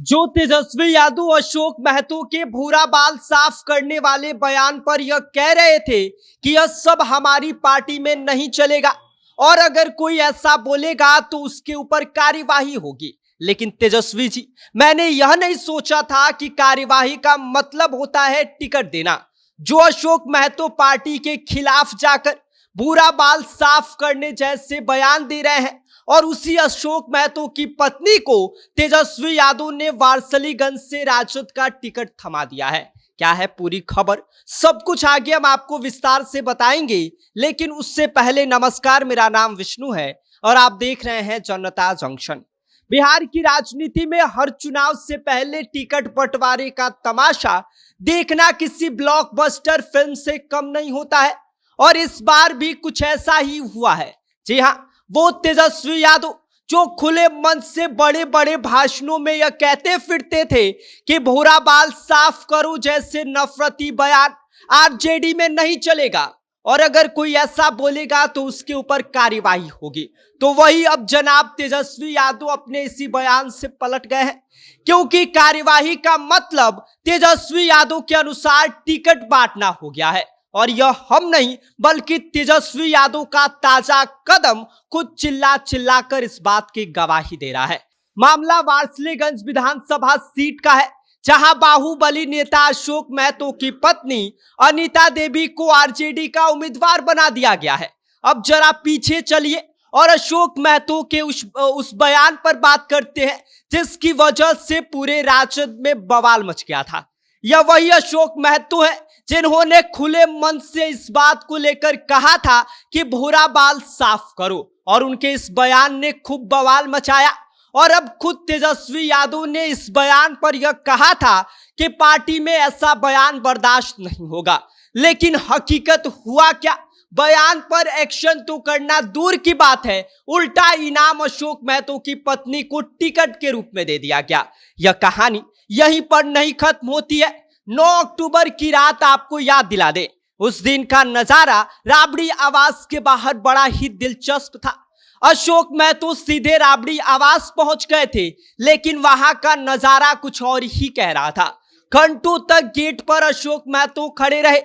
जो तेजस्वी यादव अशोक महतो के भूरा बाल साफ करने वाले बयान पर यह कह रहे थे कि यह सब हमारी पार्टी में नहीं चलेगा और अगर कोई ऐसा बोलेगा तो उसके ऊपर कार्यवाही होगी। लेकिन तेजस्वी जी, मैंने यह नहीं सोचा था कि कार्यवाही का मतलब होता है टिकट देना। जो अशोक महतो पार्टी के खिलाफ जाकर भूरा बाल साफ करने जैसे बयान दे रहे हैं और उसी अशोक महतो की पत्नी को तेजस्वी यादव ने वारसलीगंज से राजद का टिकट थमा दिया है। क्या है पूरी खबर, सब कुछ आगे हम आपको विस्तार से बताएंगे। लेकिन उससे पहले नमस्कार, मेरा नाम विष्णु है और आप देख रहे हैं जनता जंक्शन। बिहार की राजनीति में हर चुनाव से पहले टिकट बंटवारे का तमाशा देखना किसी ब्लॉकबस्टर फिल्म से कम नहीं होता है और इस बार भी कुछ ऐसा ही हुआ है। जी हाँ, वो तेजस्वी यादव जो खुले मन से बड़े बड़े भाषणों में यह कहते फिरते थे कि भूरा बाल साफ करो जैसे नफरती बयान आरजेडी में नहीं चलेगा और अगर कोई ऐसा बोलेगा तो उसके ऊपर कार्यवाही होगी, तो वही अब जनाब तेजस्वी यादव अपने इसी बयान से पलट गए हैं, क्योंकि कार्यवाही का मतलब तेजस्वी यादव के अनुसार टिकट बांटना हो गया है। और यह हम नहीं बल्कि तेजस्वी यादव का ताजा कदम खुद चिल्ला चिल्लाकर इस बात की गवाही दे रहा है। मामला वारसलीगंज विधानसभा सीट का है, जहां बाहुबली नेता अशोक महतो की पत्नी अनीता देवी को आरजेडी का उम्मीदवार बना दिया गया है। अब जरा पीछे चलिए और अशोक महतो के उस बयान पर बात करते हैं जिसकी वजह से पूरे राजद में बवाल मच गया था। यह वही अशोक महतो है जिन्होंने खुले मन से इस बात को लेकर कहा था कि भूरा बाल साफ करो और उनके इस बयान ने खूब बवाल मचाया। और अब खुद तेजस्वी यादव ने इस बयान पर यह कहा था कि पार्टी में ऐसा बयान बर्दाश्त नहीं होगा। लेकिन हकीकत हुआ क्या? बयान पर एक्शन तो करना दूर की बात है, उल्टा इनाम अशोक महतो की पत्नी को टिकट के रूप में दे दिया गया। यह कहानी यहीं पर नहीं खत्म होती है। 9 अक्टूबर की रात आपको याद दिला दे, उस दिन का नजारा राबड़ी आवास के बाहर बड़ा ही दिलचस्प था। अशोक महतो सीधे राबड़ी आवास पहुंच गए थे, लेकिन वहां का नजारा कुछ और ही कह रहा था। घंटों तक गेट पर अशोक महतो खड़े रहे।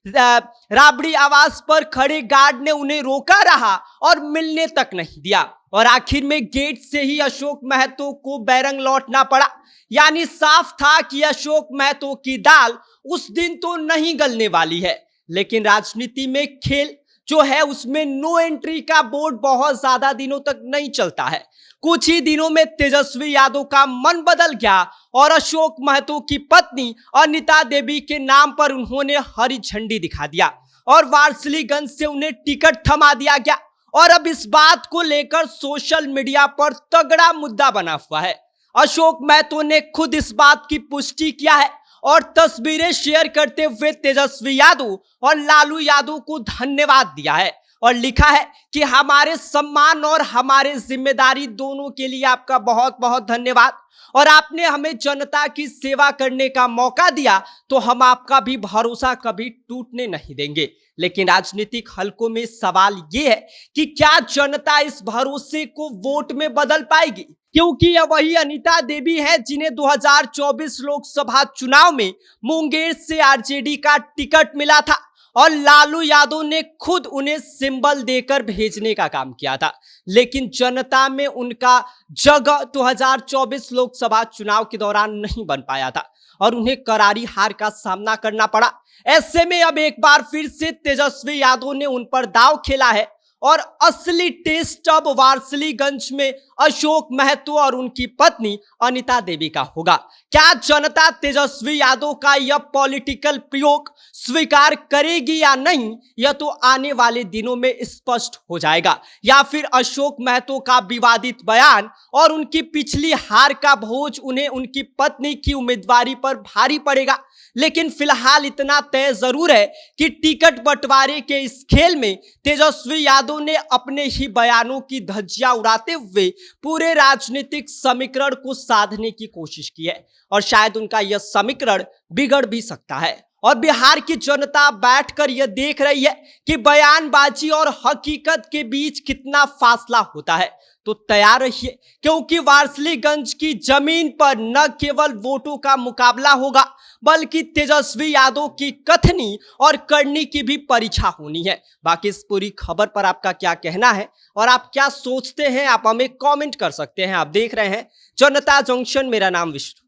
राबड़ी आवास पर खड़े गार्ड ने उन्हें रोका रहा और मिलने तक नहीं दिया और आखिर में गेट से ही अशोक महतो को बैरंग लौटना पड़ा। यानी साफ था कि अशोक महतो की दाल उस दिन तो नहीं गलने वाली है। लेकिन राजनीति में खेल जो है उसमें नो एंट्री का बोर्ड बहुत ज्यादा दिनों तक नहीं चलता है। कुछ ही दिनों में तेजस्वी यादव का मन बदल गया और अशोक महतो की पत्नी अनीता देवी के नाम पर उन्होंने हरी झंडी दिखा दिया और वारसलीगंज से उन्हें टिकट थमा दिया गया। और अब इस बात को लेकर सोशल मीडिया पर तगड़ा मुद्दा बना हुआ है। अशोक महतो ने खुद इस बात की पुष्टि किया है और तस्वीरें शेयर करते हुए तेजस्वी यादव और लालू यादव को धन्यवाद दिया है और लिखा है कि हमारे सम्मान और हमारे जिम्मेदारी दोनों के लिए आपका बहुत बहुत धन्यवाद और आपने हमें जनता की सेवा करने का मौका दिया, तो हम आपका भी भरोसा कभी टूटने नहीं देंगे। लेकिन राजनीतिक हलकों में सवाल यह है कि क्या जनता इस भरोसे को वोट में बदल पाएगी? क्योंकि यह वही अनीता देवी है जिन्हें 2024 लोकसभा चुनाव में मुंगेर से आरजेडी का टिकट मिला था और लालू यादव ने खुद उन्हें सिंबल देकर भेजने का काम किया था। लेकिन जनता में उनका जगह 2024 लोकसभा चुनाव के दौरान नहीं बन पाया था और उन्हें करारी हार का सामना करना पड़ा। ऐसे में अब एक बार फिर से तेजस्वी यादव ने उन पर दांव खेला है और असली टेस्ट अब वारसलीगंज में अशोक महतो और उनकी पत्नी अनीता देवी का होगा। क्या जनता तेजस्वी यादव का यह पॉलिटिकल प्रयोग स्वीकार करेगी या नहीं, यह तो आने वाले दिनों में स्पष्ट हो जाएगा। या फिर अशोक महतो का विवादित बयान और उनकी पिछली हार का बोझ उन्हें उनकी पत्नी की उम्मीदवारी पर भारी पड़ेगा। लेकिन फिलहाल इतना तय जरूर है कि टिकट बंटवारे के इस खेल में तेजस्वी यादव ने अपने ही बयानों की धज्जियां उड़ाते हुए पूरे राजनीतिक समीकरण को साधने की कोशिश की है और शायद उनका यह समीकरण बिगड़ भी सकता है। और बिहार की जनता बैठकर यह देख रही है कि बयानबाजी और हकीकत के बीच कितना फासला होता है। तो तैयार रहिए, क्योंकि वारसलीगंज की जमीन पर न केवल वोटों का मुकाबला होगा बल्कि तेजस्वी यादव की कथनी और करनी की भी परीक्षा होनी है। बाकी इस पूरी खबर पर आपका क्या कहना है और आप क्या सोचते हैं, आप हमें कमेंट कर सकते हैं। आप देख रहे हैं जनता जंक्शन, मेरा नाम विष्णु।